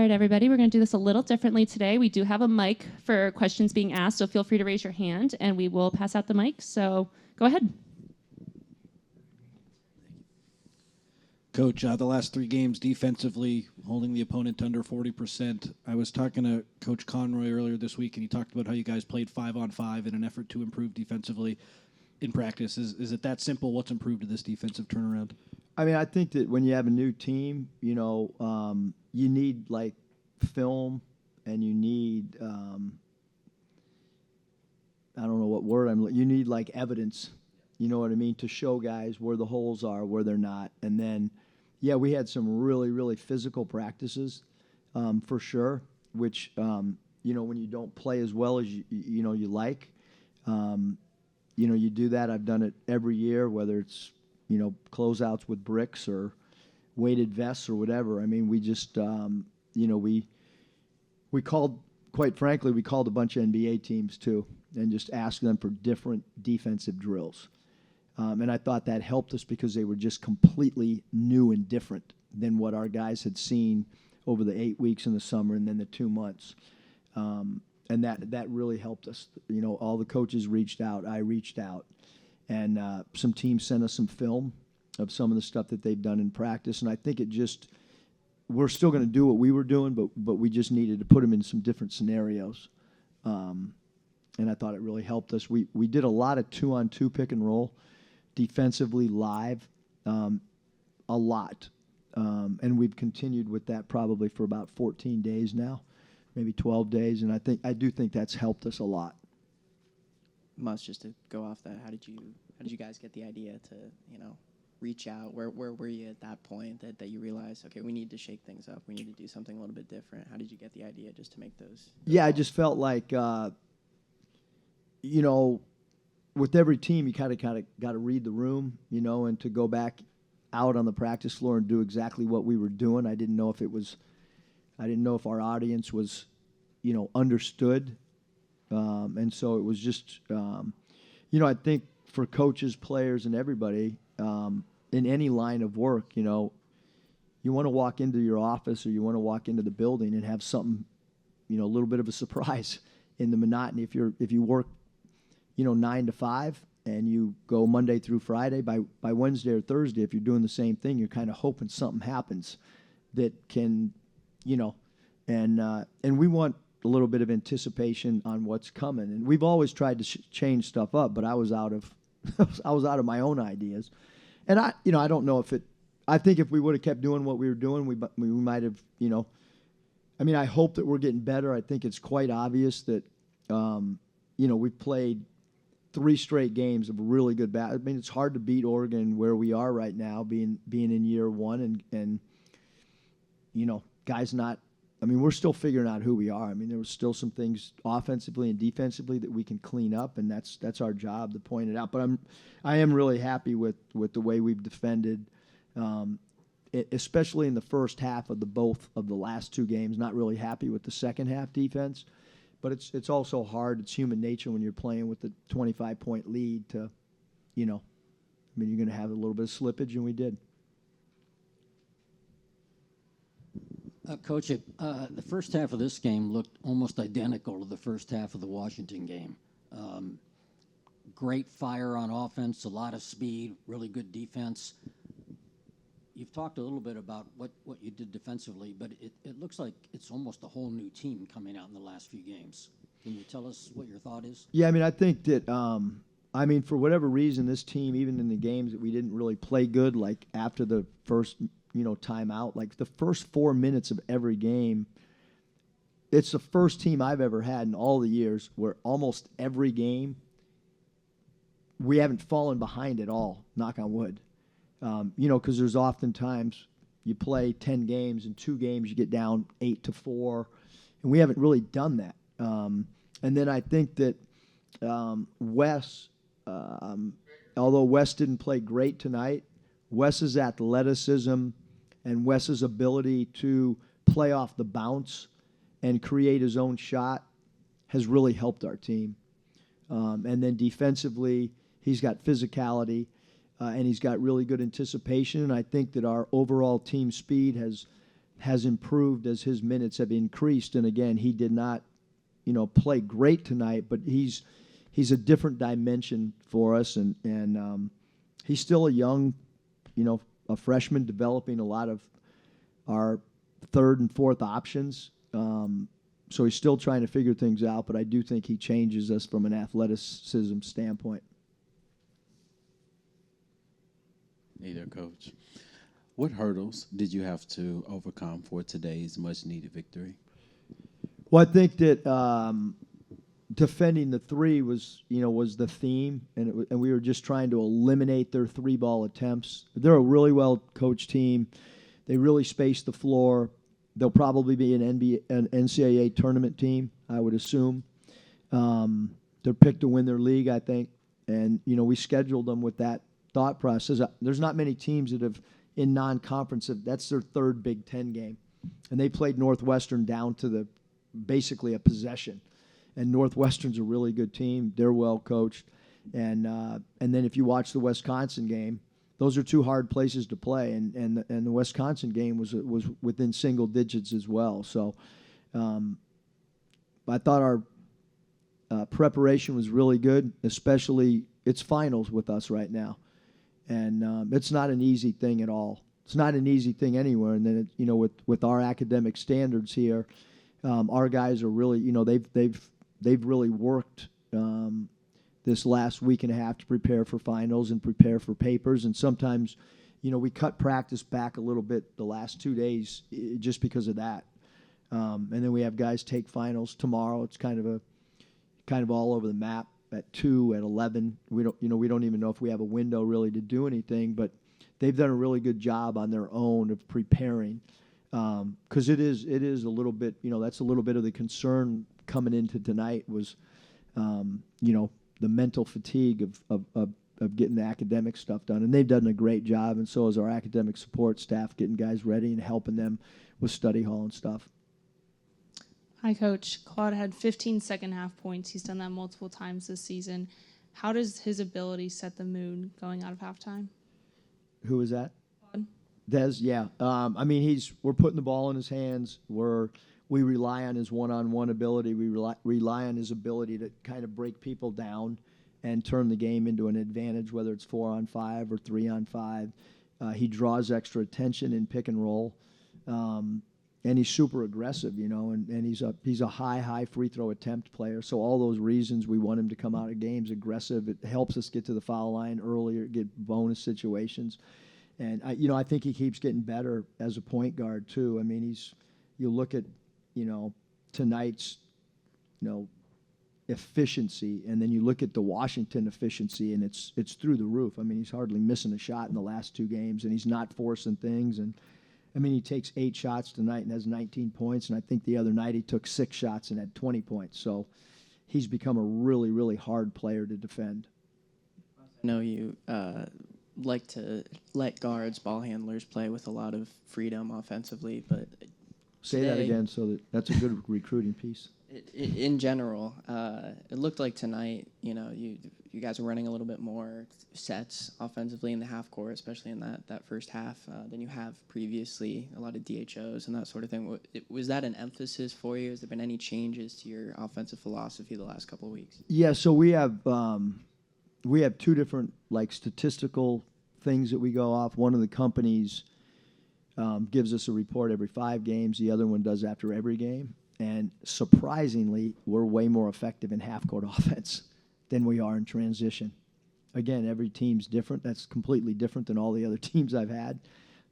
right, everybody, we're going to do this a little differently today. We do have a mic for questions being asked, so feel free to raise your hand, and we will pass out the mic. So go ahead. Coach, the last 3 games defensively, holding the opponent under 40%. I was talking to Coach Conroy earlier this week, and he talked about how you guys played 5-on-5 in an effort to improve defensively in practice. Is it that simple? What's improved to this defensive turnaround? I mean, I think that when you have a new team, you need, like, film, and you need, I don't know what word you need, like, evidence, you know what I mean, to show guys where the holes are, where they're not. And then, yeah, we had some really, really physical practices, for sure, which, when you don't play as well as you like, you do that. I've done it every year, whether it's, closeouts with bricks or weighted vests or whatever. I mean, we just, we called, quite frankly, we called a bunch of NBA teams too and just asked them for different defensive drills. And I thought that helped us because they were just completely new and different than what our guys had seen over the 8 weeks in the summer and then the 2 months. And that really helped us. All the coaches reached out. I reached out. And some teams sent us some film of some of the stuff that they've done in practice. And I think we're still going to do what we were doing, but we just needed to put them in some different scenarios. And I thought it really helped us. We did a lot of 2-on-2 pick and roll defensively live, a lot. And we've continued with that probably for about 14 days now, maybe 12 days. And I do think that's helped us a lot. Just to go off that, how did you guys get the idea to reach out? Where were you at that point that you realized, okay, we need to shake things up, we need to do something a little bit different? How did you get the idea just to make those? Yeah, I just felt like with every team you kind of got to read the room, and to go back out on the practice floor and do exactly what we were doing. I didn't know if our audience was understood. And so it was just, I think for coaches, players, and everybody in any line of work, you want to walk into your office or you want to walk into the building and have something, a little bit of a surprise in the monotony. If you work, 9 to 5 and you go Monday through Friday, by Wednesday or Thursday, if you're doing the same thing, you're kind of hoping something happens that can, and we want a little bit of anticipation on what's coming. And we've always tried to change stuff up, but I was out of my own ideas. And I don't know I think if we would have kept doing what we were doing, we might have, I hope that we're getting better. I think it's quite obvious that, we've played 3 straight games of really good it's hard to beat Oregon where we are right now, being in year 1 and guys not, we're still figuring out who we are. There were still some things offensively and defensively that we can clean up, and that's our job to point it out. But I am really happy with the way we've defended, especially in the first half of both of the last 2 games. Not really happy with the second half defense, but it's also hard. It's human nature when you're playing with the 25-point lead to, you're going to have a little bit of slippage, and we did. Coach, the first half of this game looked almost identical to the first half of the Washington game. Great fire on offense, a lot of speed, really good defense. You've talked a little bit about what you did defensively, but it looks like it's almost a whole new team coming out in the last few games. Can you tell us what your thought is? Yeah, I think that, for whatever reason, this team, even in the games that we didn't really play good, like after the first timeout, like the first 4 minutes of every game, it's the first team I've ever had in all the years where almost every game we haven't fallen behind at all, knock on wood. Because there's oftentimes you play 10 games, and 2 games you get down 8-4, and we haven't really done that. And then I think that Wes, although Wes didn't play great tonight, Wes's athleticism and Wes's ability to play off the bounce and create his own shot has really helped our team. And then defensively, he's got physicality, and he's got really good anticipation. And I think that our overall team speed has has improved as his minutes have increased. And again, he did not, play great tonight, but he's a different dimension for us, and he's still a young, a freshman developing a lot of our third and fourth options. So he's still trying to figure things out, but I do think he changes us from an athleticism standpoint. Hey there, Coach. What hurdles did you have to overcome for today's much-needed victory? Well, I think that defending the three was the theme, and we were just trying to eliminate their three-ball attempts. They're a really well-coached team. They really space the floor. They'll probably be an NCAA tournament team, I would assume. They're picked to win their league, I think. And, we scheduled them with that thought process. There's not many teams that have, in non-conference, that's their third Big Ten game. And they played Northwestern down to basically a possession. And Northwestern's a really good team. They're well coached. And then if you watch the Wisconsin game, those are two hard places to play. And the Wisconsin game was within single digits as well. So I thought our preparation was really good, especially it's finals with us right now. And it's not an easy thing at all. It's not an easy thing anywhere. And then, with our academic standards here, our guys are really, they've really worked this last week and a half to prepare for finals and prepare for papers. And sometimes, we cut practice back a little bit the last 2 days just because of that. And then we have guys take finals tomorrow. It's kind of all over the map at 2, at 11. We don't even know if we have a window really to do anything, but they've done a really good job on their own of preparing. Because it is a little bit, that's a little bit of the concern coming into tonight was, the mental fatigue of getting the academic stuff done. And they've done a great job, and so has our academic support staff getting guys ready and helping them with study hall and stuff. Hi, Coach. Claude had 15 second-half points. He's done that multiple times this season. How does his ability set the mood going out of halftime? Who is that? Claude. Des, yeah. We're putting the ball in his hands. We rely on his one-on-one ability. We rely on his ability to kind of break people down and turn the game into an advantage, whether it's 4-on-5 or 3-on-5. He draws extra attention in pick and roll, and he's super aggressive, and he's a high free throw attempt player. So all those reasons we want him to come out of games aggressive. It helps us get to the foul line earlier, get bonus situations. And I think he keeps getting better as a point guard too. I mean, you look at, tonight's, efficiency, and then you look at the Washington efficiency, and it's through the roof. I mean, he's hardly missing a shot in the last 2 games, and he's not forcing things. And he takes 8 shots tonight and has 19 points, and I think the other night he took 6 shots and had 20 points. So he's become a really, really hard player to defend. I know you like to let guards, ball handlers play with a lot of freedom offensively, but say that again, so that's a good recruiting piece. In general, it looked like tonight, you guys were running a little bit more sets offensively in the half court, especially in that first half, than you have previously, a lot of DHOs and that sort of thing. Was that an emphasis for you? Has there been any changes to your offensive philosophy the last couple of weeks? Yeah, so we have 2 different statistical things that we go off. One of the companies gives us a report every 5 games. The other one does after every game. And surprisingly, we're way more effective in half-court offense than we are in transition. Again, every team's different. That's completely different than all the other teams I've had.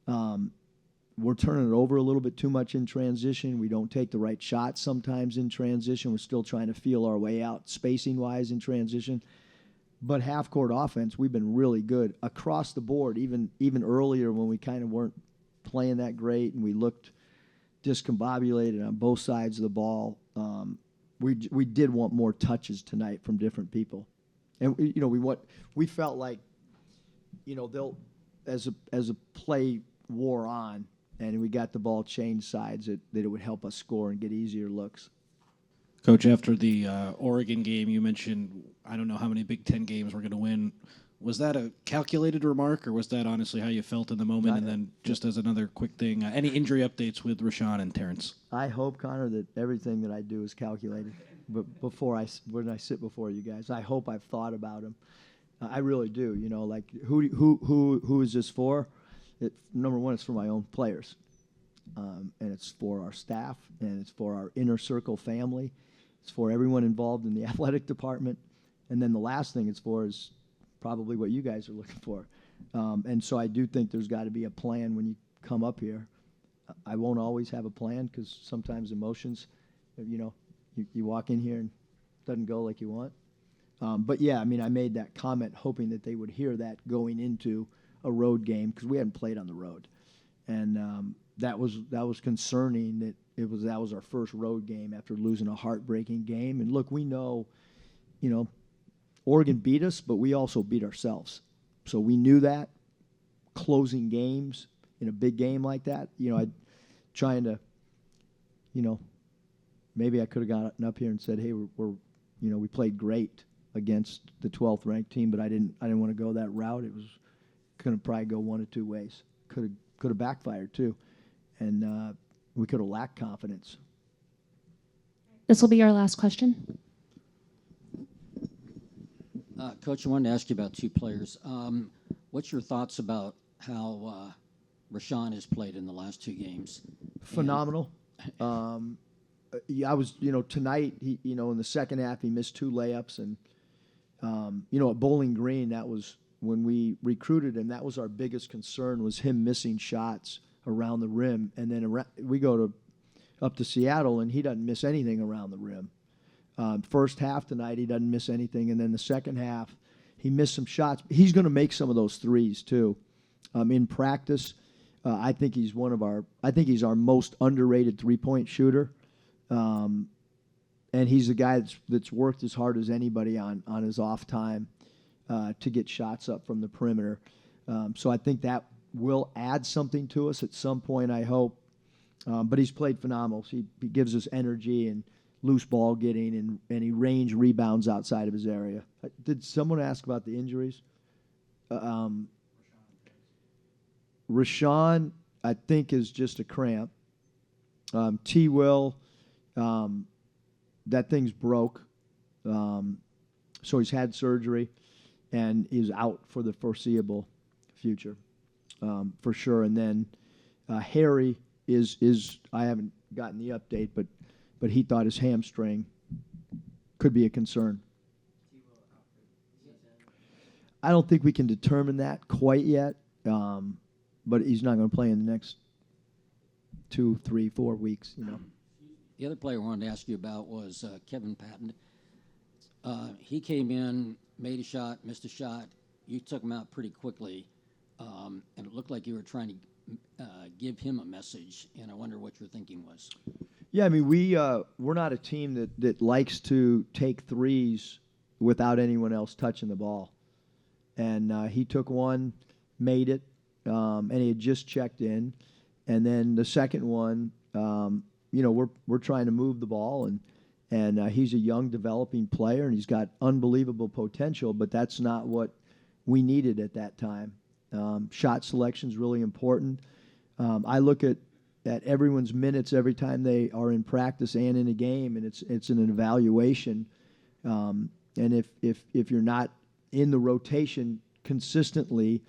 We're turning it over a little bit too much in transition. We don't take the right shots sometimes in transition. We're still trying to feel our way out spacing-wise in transition. But half-court offense, we've been really good across the board, even earlier when we kind of weren't playing that great and we looked discombobulated on both sides of the ball. We did want more touches tonight from different people, and we felt like they'll as a play wore on and we got the ball changed sides that it would help us score and get easier looks. Coach, after the Oregon game, you mentioned I don't know how many Big Ten games we're going to win. Was that a calculated remark, or was that honestly how you felt in the moment? And then just as another quick thing, any injury updates with Rashawn and Terrence? I hope, Connor, that everything that I do is calculated. But when I sit before you guys, I hope I've thought about them. I really do. You know, like who is this for? Number one, it's for my own players, and it's for our staff, and it's for our inner circle family. It's for everyone involved in the athletic department, and then the last thing it's for is probably what you guys are looking for. And so I do think there's got to be a plan when you come up here. I won't always have a plan because sometimes emotions, you walk in here and it doesn't go like you want. But yeah, I mean, I made that comment hoping that they would hear that going into a road game because we hadn't played on the road, and that was concerning that was our first road game after losing a heartbreaking game. And look, we know, Oregon beat us, but we also beat ourselves, so we knew that closing games in a big game like that, I trying to, maybe I could have gotten up here and said, hey, we played great against the 12th ranked team, but I didn't want to go that route. It was going to probably go one of two ways. Could have backfired too, and we could have lacked confidence. This will be our last question. Coach, I wanted to ask you about two players. What's your thoughts about how Rashawn has played in the last two games? Phenomenal. I was, tonight, in the second half, he missed 2 layups. And, at Bowling Green, that was when we recruited him, that was our biggest concern, was him missing shots around the rim. And then we go up to Seattle, and he doesn't miss anything around the rim. First half tonight, he doesn't miss anything. And then the second half, he missed some shots. He's going to make some of those threes, too. In practice, I think he's our most underrated three-point shooter. And he's a guy that's worked as hard as anybody on his off time to get shots up from the perimeter. So I think that will add something to us at some point, I hope. But he's played phenomenal. He gives us energy and loose ball getting, and he range rebounds outside of his area. Did someone ask about the injuries? Rashawn, I think, is just a cramp. T. Will, that thing's broke. So he's had surgery and is out for the foreseeable future, for sure. And then Harry is I haven't gotten the update, but he thought his hamstring could be a concern. I don't think we can determine that quite yet, but he's not going to play in the next 2, 3, 4 weeks. The other player I wanted to ask you about was Kevin Patton. He came in, made a shot, missed a shot. You took him out pretty quickly, and it looked like you were trying to give him a message, and I wonder what your thinking was. Yeah, I mean, we're not a team that likes to take threes without anyone else touching the ball. And he took one, made it, and he had just checked in. And then the second one, we're trying to move the ball, and he's a young developing player, and he's got unbelievable potential, but that's not what we needed at that time. Shot selection is really important. I look at everyone's minutes every time they are in practice and in a game, and it's an evaluation. And if you're not in the rotation consistently,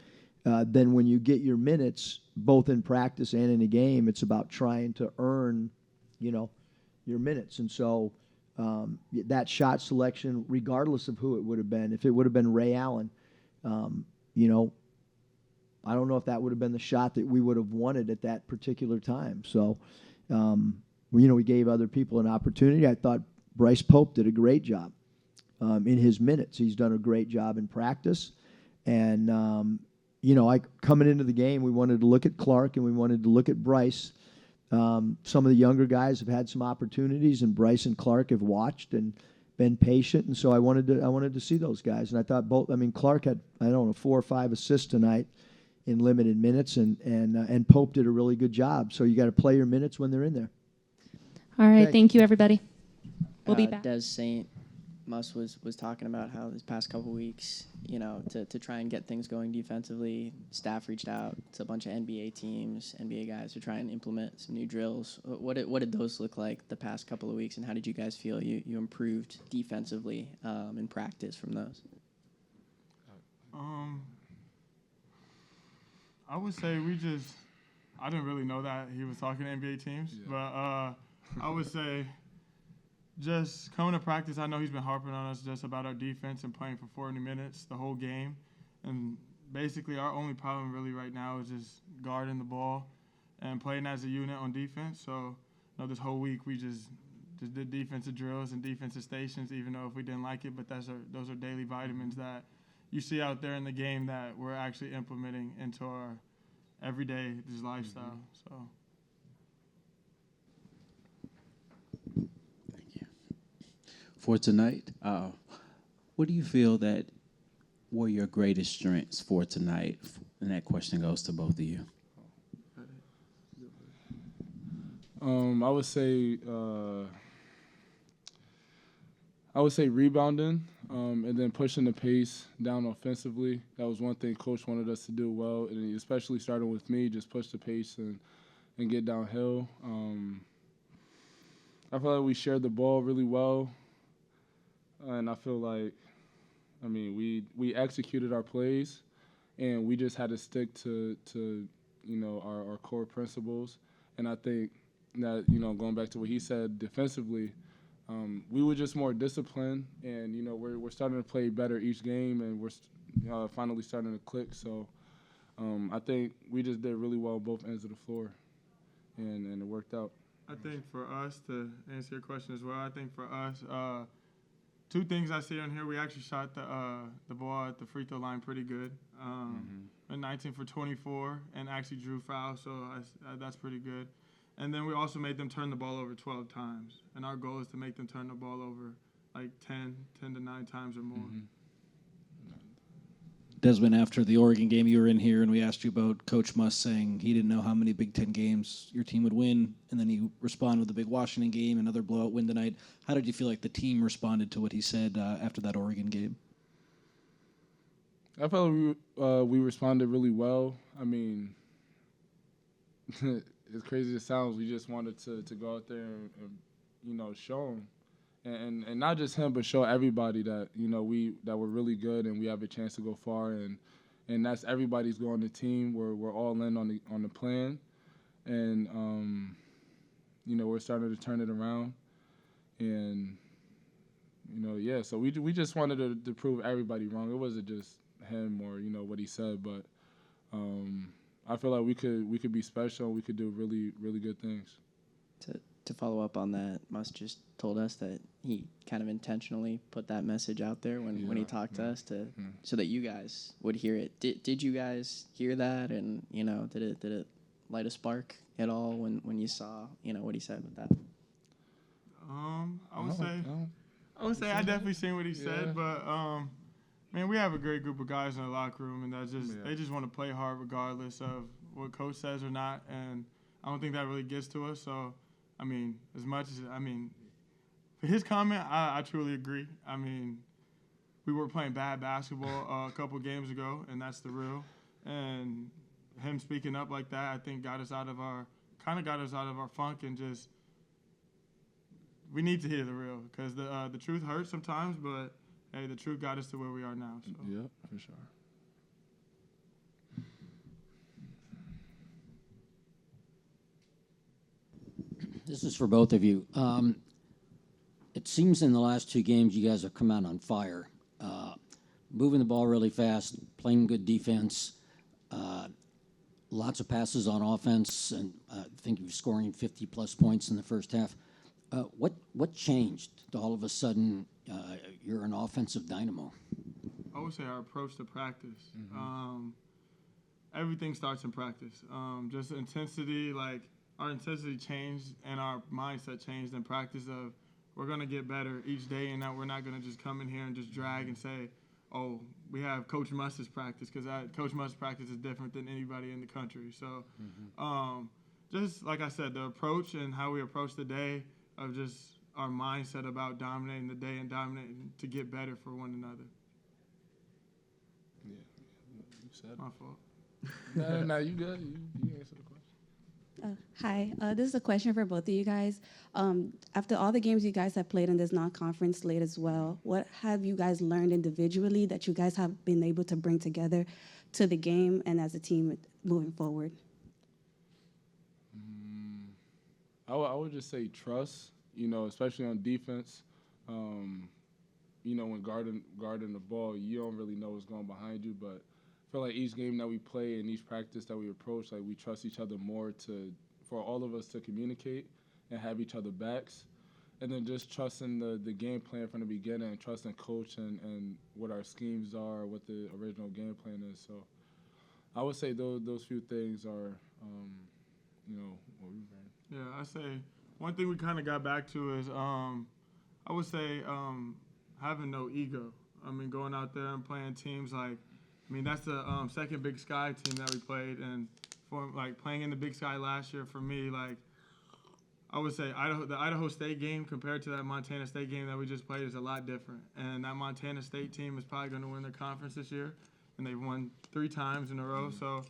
then when you get your minutes, both in practice and in a game, it's about trying to earn, your minutes. And so that shot selection, regardless of who it would have been, if it would have been Ray Allen, I don't know if that would have been the shot that we would have wanted at that particular time. So, we gave other people an opportunity. I thought Bryce Pope did a great job in his minutes. He's done a great job in practice. And, coming into the game, we wanted to look at Clark and we wanted to look at Bryce. Some of the younger guys have had some opportunities, and Bryce and Clark have watched and been patient. And so I wanted to see those guys. And I thought Clark had, 4 or 5 assists tonight in limited minutes, and Pope did a really good job. So you got to play your minutes when they're in there. All right. Okay. Thank you, everybody. We'll be back. Does Saint Muss was talking about how this past couple weeks, to try and get things going defensively, staff reached out to a bunch of NBA teams, NBA guys to try and implement some new drills. What did those look like the past couple of weeks, and how did you guys feel you improved defensively in practice from those? I would say I didn't really know that he was talking to NBA teams, but I would say just coming to practice, I know he's been harping on us just about our defense and playing for 40 minutes the whole game. And basically our only problem really right now is just guarding the ball and playing as a unit on defense. So this whole week we just did defensive drills and defensive stations, even though if we didn't like it, but those are daily vitamins that you see out there in the game that we're actually implementing into our everyday lifestyle. So. For tonight, what do you feel that were your greatest strengths for tonight? And that question goes to both of you. I would say rebounding, and then pushing the pace down offensively. That was one thing Coach wanted us to do well, and especially starting with me, just push the pace and get downhill. I feel like we shared the ball really well, and I feel like, we executed our plays, and we just had to stick to our core principles. And I think that, going back to what he said defensively, we were just more disciplined, and we're starting to play better each game, and we're finally starting to click. So I think we just did really well on both ends of the floor, and it worked out. I think for us, to answer your question as well, I think for us, two things I see on here. We actually shot the ball at the free throw line pretty good. 19 for 24, and actually drew fouls, so that's pretty good. And then we also made them turn the ball over 12 times. And our goal is to make them turn the ball over like 10 to 9 times or more. Desmond, after the Oregon game, you were in here and we asked you about Coach Muss saying he didn't know how many Big Ten games your team would win, and then you respond with the big Washington game, another blowout win tonight. How did you feel like the team responded to what he said after that Oregon game? I felt we responded really well. As crazy as it sounds, we just wanted to go out there and show him. And not just him, but show everybody that that we're really good and we have a chance to go far, and that's everybody's goal on the team. We're all in on the plan, and we're starting to turn it around, and So we just wanted to prove everybody wrong. It wasn't just him or what he said, but I feel like we could be special. We could do really really good things. To follow up on that, Muss just told us that he kind of intentionally put that message out there when he talked to us so that you guys would hear it. Did you guys hear that, and did it light a spark at all when you saw what he said with that? I would say I definitely seen what he said, but man, we have a great group of guys in the locker room, and they just want to play hard regardless of what coach says or not, and I don't think that really gets to us. So, for his comment, I truly agree. We were playing bad basketball a couple games ago, and that's the real. And him speaking up like that, I think got us out of our funk, and just we need to hear the real, because the truth hurts sometimes, but hey, the truth got us to where we are now. So. Yeah, for sure. This is for both of you. It seems in the last two games you guys have come out on fire, moving the ball really fast, playing good defense, lots of passes on offense, and I think you're scoring 50-plus points in the first half. What changed to all of a sudden you're an offensive dynamo? I would say our approach to practice. Everything starts in practice. Just intensity, our intensity changed and our mindset changed in practice of we're going to get better each day, and that we're not going to just come in here and just drag and say, oh, we have Coach Muss's practice, because Coach Muss's practice is different than anybody in the country. So just like I said, the approach and how we approach the day of just our mindset about dominating the day and dominating to get better for one another. Yeah, you said My fault. no, you good. You answered the question. Hi, this is a question for both of you guys. After all the games you guys have played in this non-conference slate as well, what have you guys learned individually that you guys have been able to bring together to the game and as a team moving forward? I would just say trust, especially on defense. When guarding the ball, you don't really know what's going behind you, but I feel like each game that we play and each practice that we approach, like we trust each other more for all of us to communicate and have each other backs. And then just trusting the game plan from the beginning and trusting coach and what our schemes are, what the original game plan is. So I would say those few things are, what we learned. Yeah, I say one thing we kind of got back to is I would say having no ego. I mean, going out there and playing teams that's the second Big Sky team that we played, and for playing in the Big Sky last year for me, I would say the Idaho State game compared to that Montana State game that we just played is a lot different. And that Montana State team is probably going to win their conference this year, and they've won 3 times in a row. So,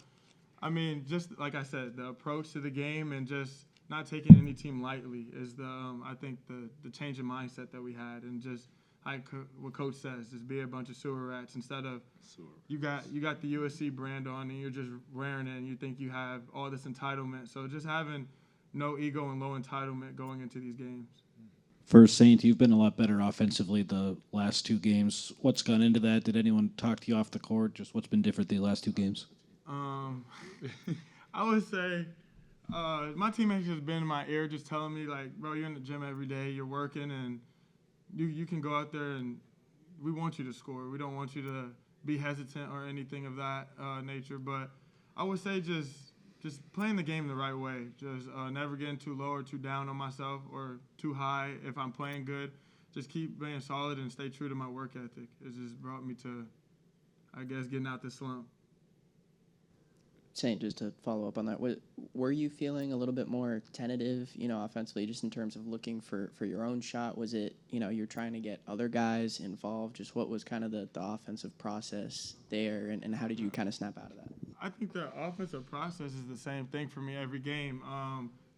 I mean, just like I said, the approach to the game and just not taking any team lightly is I think the change in mindset that we had, and just what Coach says, just be a bunch of sewer rats instead of you got the USC brand on and you're just wearing it and you think you have all this entitlement. So just having no ego and low entitlement going into these games. For Saint, you've been a lot better offensively the last 2 games. What's gone into that? Did anyone talk to you off the court? Just what's been different the last 2 games? I would say my teammates has been in my ear just telling me, bro, you're in the gym every day, you're working, and you can go out there and we want you to score. We don't want you to be hesitant or anything of that nature. But I would say just playing the game the right way. Just never getting too low or too down on myself or too high if I'm playing good. Just keep being solid and stay true to my work ethic. It just brought me to, I guess, getting out this slump. Saint, just to follow up on that, were you feeling a little bit more tentative, offensively, just in terms of looking for your own shot? Was it, you're trying to get other guys involved? Just what was kind of the offensive process there, and how did you kind of snap out of that? I think the offensive process is the same thing for me every game.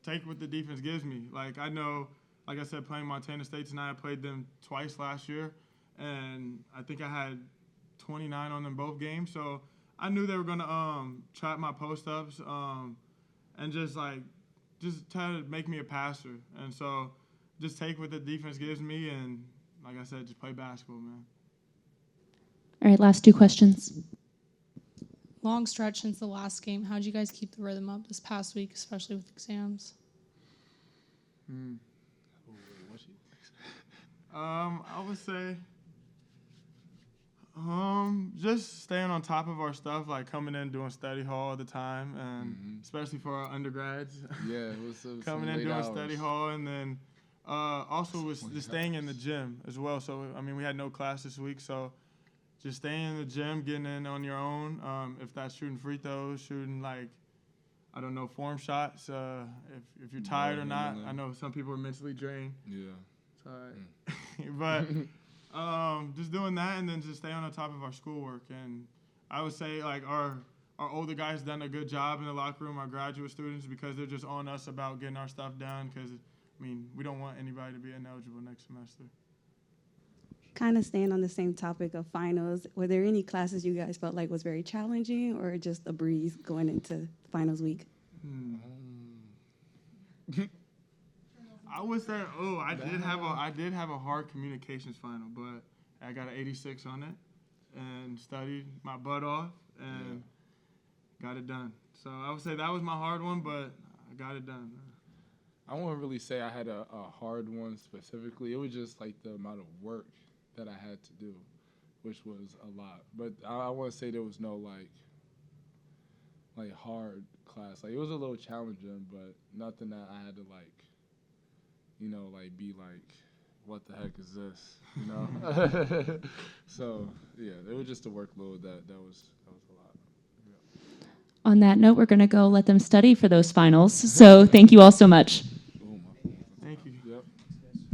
Take what the defense gives me. I know, like I said, playing Montana State tonight, I played them twice last year, and I think I had 29 on them both games. So I knew they were going to trap my post-ups and just try to make me a passer. And so just take what the defense gives me and, like I said, just play basketball, man. All right, last 2 questions. Long stretch since the last game. How did you guys keep the rhythm up this past week, especially with exams? I would say just staying on top of our stuff, coming in doing study hall all the time, and especially for our undergrads. Yeah, it was coming in doing hours. study hall, and then also was just staying in the gym as well. So I mean, we had no class this week, so just staying in the gym, getting in on your own. If that's shooting free throws, shooting form shots. If you're tired or not, I know some people are mentally drained. Yeah, it's all right. But just doing that, and then just staying on top of our schoolwork. And I would say our older guys done a good job in the locker room, our graduate students, because they're just on us about getting our stuff done. Because we don't want anybody to be ineligible next semester. Kind of staying on the same topic of finals, were there any classes you guys felt like was very challenging or just a breeze going into finals week? I would say, I did have a hard communications final, but I got an 86 on it and studied my butt off and got it done. So I would say that was my hard one, but I got it done. I wouldn't really say I had a hard one specifically. It was just the amount of work that I had to do, which was a lot. But I want to say there was no hard class. It was a little challenging, but nothing that I had to be what the heck is this, So yeah, it was just a workload that was a lot. Yeah. On that note, we're going to go let them study for those finals. So thank you all so much.